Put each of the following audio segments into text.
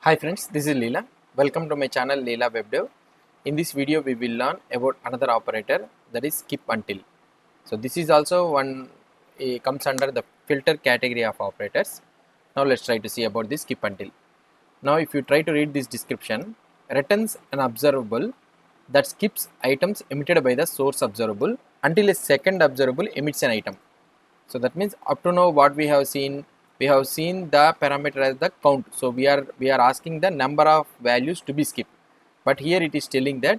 Hi friends, this is Leela. Welcome to my channel Leela Web Dev. In this video we will learn about another operator, that is skip until. So this is also comes under the filter category of operators. Now let's try to see about this skip until. Now if you try to read this description, returns an observable that skips items emitted by the source observable until a second observable emits an item. So that means up to now what we have seen the parameter as the count. So we are asking the number of values to be skipped, but here it is telling that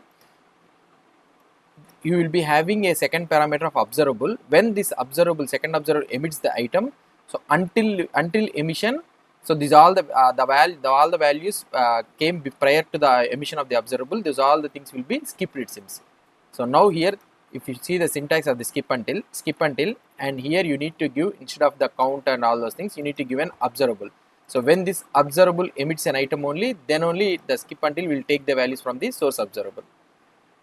you will be having a second parameter of observable when this observable second observable emits the item. So until emission, so these all all the values came prior to the emission of the observable. These all the things will be skipped, it seems. So now here if you see the syntax of the skip until, and here you need to give, instead of the count and all those things, you need to give an observable. So when this observable emits an item only, then only the skip until will take the values from the source observable.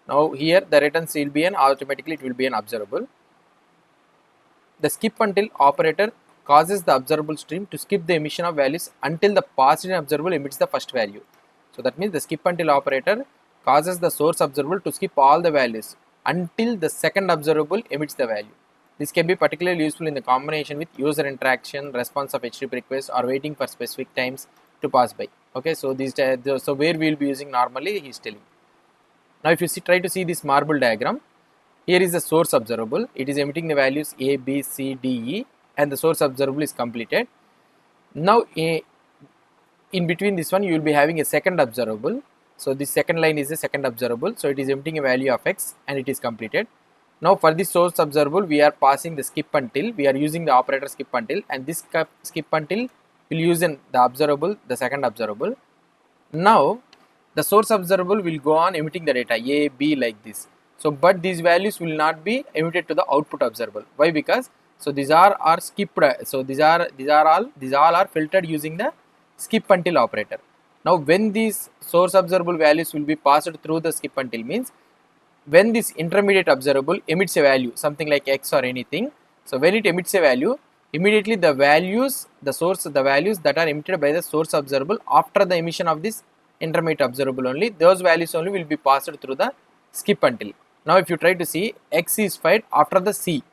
Now here the returns will be an automatically it will be an observable. The skip until operator causes the observable stream to skip the emission of values until the passed in observable emits the first value. So that means the skip until operator causes the source observable to skip all the values until the second observable emits the value. This can be particularly useful in the combination with user interaction, response of HTTP requests, or waiting for specific times to pass by. Okay, so so where we will be using normally, he is telling. Now if you try to see this marble diagram, here is the source observable. It is emitting the values A, B, C, D, E, and the source observable is completed. Now in between this one you will be having a second observable. So this second line is the second observable. So it is emitting a value of X and it is completed. Now for this source observable we are passing the skip until. We are using the operator skip until, and this skip until will use the observable, the second observable. Now the source observable will go on emitting the data A, B like this. So but these values will not be emitted to the output observable. Why? Because so these are skipped. So these all are filtered using the skip until operator. Now when these source observable values will be passed through the skip until means when this intermediate observable emits a value, something like X or anything. So when it emits a value, immediately the values that are emitted by the source observable after the emission of this intermediate observable only, those values only will be passed through the skip until. Now if you try to see, X is fired after the C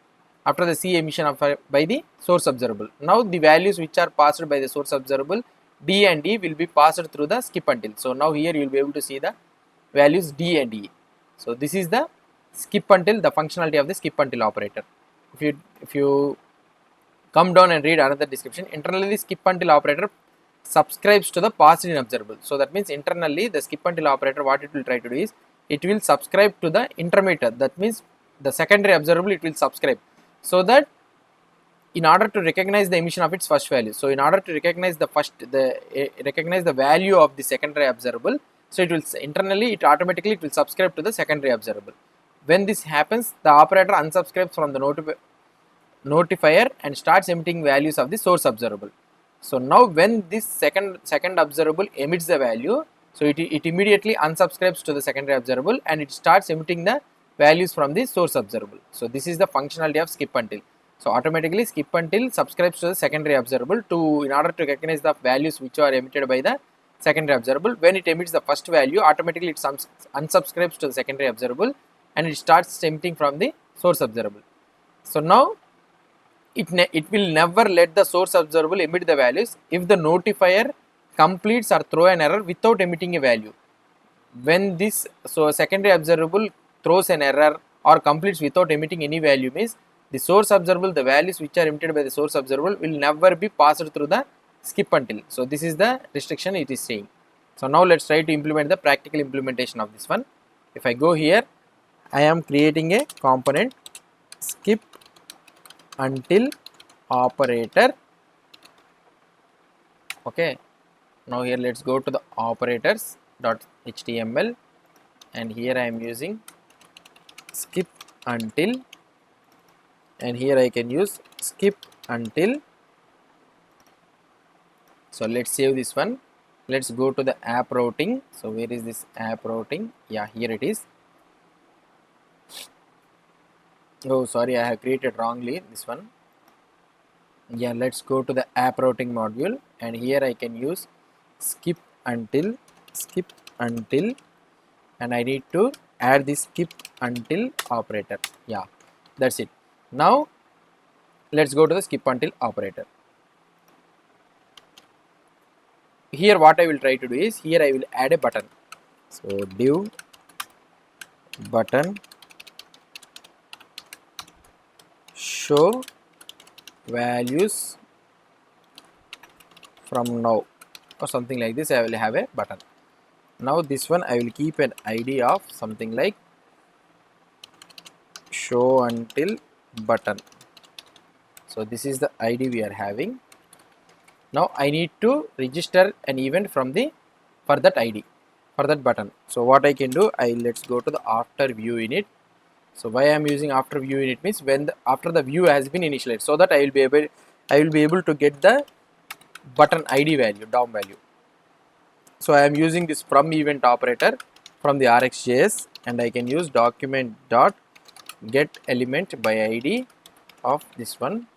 emission of by the source observable. Now the values which are passed by the source observable D and E will be passed through the skip until. So now here you will be able to see the values D and E. So this is the skip until, the functionality of the skip until operator. If you come down and read another description, internally the skip until operator subscribes to the passed in observable. So that means internally the skip until operator, what it will try to do is it will subscribe to the intermediate, that means the secondary observable it will subscribe, so that in order to recognize the emission of its first value. So in order to recognize the value of the secondary observable, so it will internally it will subscribe to the secondary observable. When this happens, the operator unsubscribes from the notifier and starts emitting values of the source observable. So now when this second observable emits the value, so it immediately unsubscribes to the secondary observable and it starts emitting the values from the source observable. So this is the functionality of skip until. So automatically skip until subscribes to the secondary observable in order to recognize the values which are emitted by the secondary observable. When it emits the first value, automatically it unsubscribes to the secondary observable and it starts emitting from the source observable. So now it will never let the source observable emit the values if the notifier completes or throw an error without emitting a value. When this secondary observable throws an error or completes without emitting any value means the source observable, the values which are emitted by the source observable will never be passed through the skip until. So this is the restriction it is saying. So now let's try to implement the practical implementation of this one. If I go here, I am creating a component skip until operator. Okay, now here let's go to the operators.html, and here I am using skip until, and here I can use skip until. So let's save this one. Let's go to the app routing. So where is this app routing? Yeah, here it is. Oh sorry, I have created wrongly this one. Yeah, let's go to the app routing module, and here I can use skip until, skip until, and I need to add this skip until operator. Yeah, that's it. Now let's go to the skip until operator. Here what I will try to do is, here I will add a button. So div button show values from now, or something like this. I will have a button. Now this one I will keep an ID of something like show until button. So this is the ID we are having. Now I need to register an event from the, for that ID, for that button. So what I can do, let's go to the after view init. So why I am using after view init means, when the, after the view has been initialized, so that I will be able to get the button ID value, DOM value. So I am using this from event operator from the RxJS, and I can use document dot get element by ID of this one.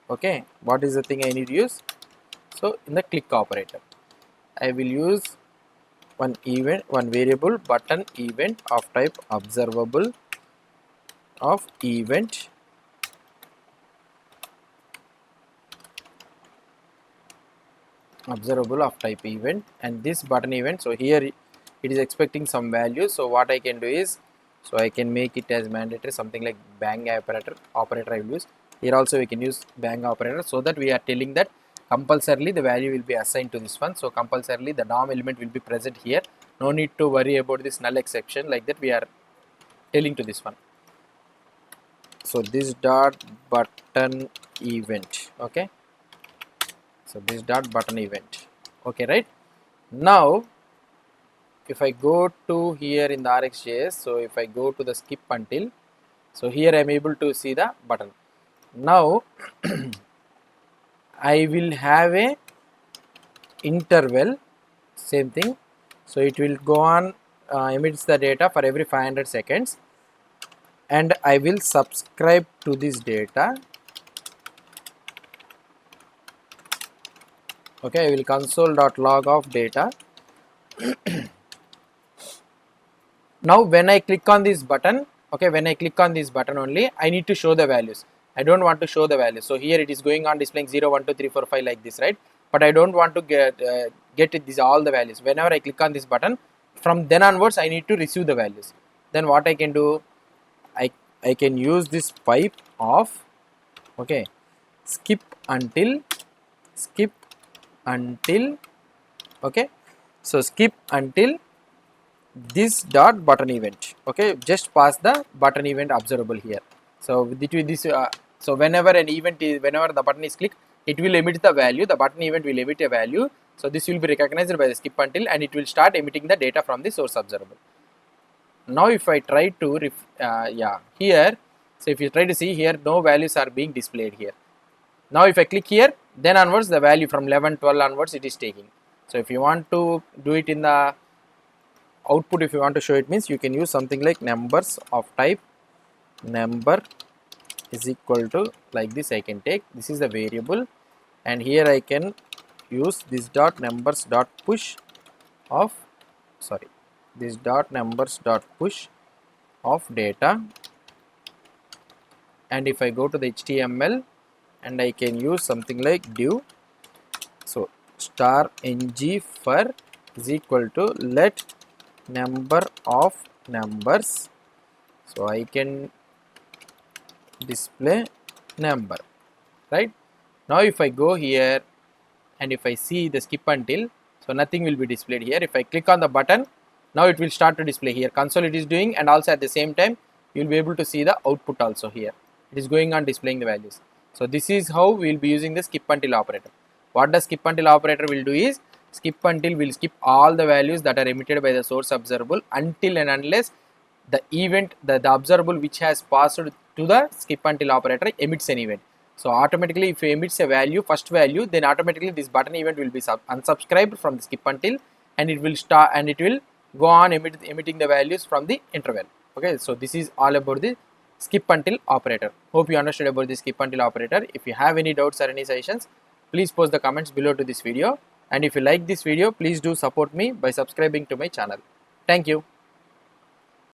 Okay, what is the thing I need to use? So in the click operator, I will use one event, one variable button event of type observable of event of type event, and this button event. So here it is expecting some value. So what I can do is, so I can make it as mandatory, something like bang operator I will use. Here also we can use bang operator, so that we are telling that compulsorily the value will be assigned to this one. So compulsorily the DOM element will be present here. No need to worry about this null exception, like that we are telling to this one. So this dot button event. Okay, so this dot button event. Okay, right? Now if I go to here in the RxJS, so if I go to the skip until, so here I am able to see the button. Now I will have a interval, same thing. So it will go on emits the data for every 500 seconds, and I will subscribe to this data. Okay, I will console.log of data. Now when I click on this button, okay, when I click on this button only, I need to show the values. I don't want to show the values. So here it is going on displaying 0, 1, 2, 3, 4, 5 like this, right? But I don't want to get these all the values. Whenever I click on this button, from then onwards I need to receive the values. Then what I can do, I can use this pipe of, okay, skip until, okay, so skip until this dot button event. Okay, just pass the button event observable here. So between this so whenever an event is, whenever the button is clicked, it will emit the value. The button event will emit a value. So this will be recognized by the skip until, and it will start emitting the data from the source observable. Now if I try to here, so if you try to see here, no values are being displayed here. Now if I click here, then onwards the value from 11, 12 onwards it is taking. So if you want to do it in the output, if you want to show it, means you can use something like numbers of type number is equal to, like this I can take, this is the variable, and here I can use this dot numbers dot push of, sorry, this dot numbers dot push of data. And if I go to the HTML, and I can use something like div, so star ng for is equal to let number of numbers, so I can display number, right? Now if I go here and if I see the skip until, so nothing will be displayed here. If I click on the button, now it will start to display here, console it is doing, and also at the same time you will be able to see the output also here. It is going on displaying the values. So this is how we will be using the skip until operator. What the skip until operator will do is, skip until will skip all the values that are emitted by the source observable until and unless the event, the observable which has passed to the skip until operator emits an event. So automatically if it emits a value, first value, then automatically this button event will be unsubscribed from the skip until, and it will start, and it will go on emitting the values from the interval. Okay, so this is all about the skip until operator. Hope you understood about the skip until operator. If you have any doubts or any suggestions, please post the comments below to this video. And if you like this video, please do support me by subscribing to my channel. Thank you.